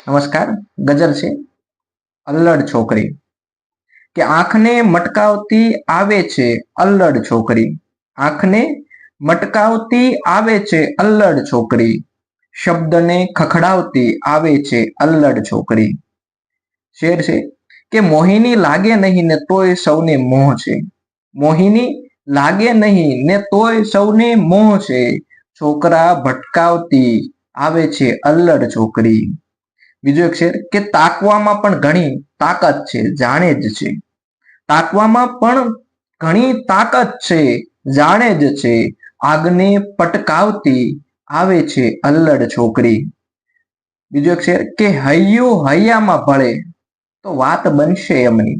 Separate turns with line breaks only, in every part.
નમસ્કાર. ગઝલ છે અલ્લડ છોકરી કે આંખને મટકાવતી આવે છે અલ્લડ છોકરી, આંખને મટકાવતી આવે છે અલ્લડ છોકરી, શબ્દને ખખડાવતી આવે છે અલ્લડ છોકરી. શેર છે કે મોહિની લાગે નહીં ને તોય સૌને મોહ છે, મોહિની લાગે નહીં ને તોય સૌને મોહ છે, છોકરા ભટકાવતી આવે છે અલ્લડ છોકરી. બીજો એક શેર કે તાકવામાં પણ ઘણી તાકાત છે જાણે જ છે, તાકવામાં પણ ઘણી તાકાત છે જાણે જ છે, આગને પટકાવતી આવે છે અલ્લડ છોકરી. બીજો એક શેર કે હૈયું હૈયામાં ભળે તો વાત બનશે એમની,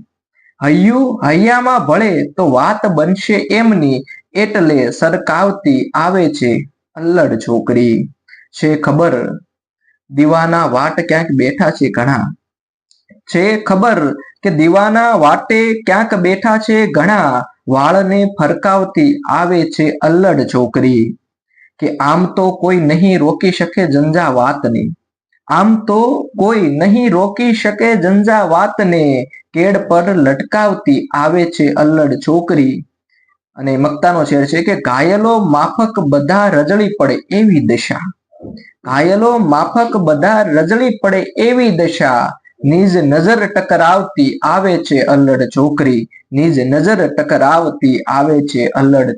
હૈયું હૈયામાં ભળે તો વાત બનશે એમની, એટલે સરકાવતી આવે છે અલ્લડ છોકરી. છે ખબર દીવાના વાટ ક્યાંક બેઠા છે ઘણા, છે ખબર કે દીવાના વાટે ક્યાંક બેઠા છે ઘણા, વાળને ફરકાવતી આવે છે અલ્લડ છોકરી. કે આમ તો કોઈ નહીં રોકી શકે ઝંઝાવાતને, આમ તો કોઈ નહીં રોકી શકે ઝંઝાવાતને, કેડ પર લટકાવતી આવે છે અલ્લડ છોકરી. અને મક્તાનો શેર છે કે ઘાયલો માફક બધા રજળી પડે એવી દશા, ઘાયલો માફક બધા રજળી પડે એવી દશા, નિજ નજર ટકરાવતી આવે છે અલ્લડ છોકરી, નિજ નજર ટકરાવતી આવે છે અલ્લડ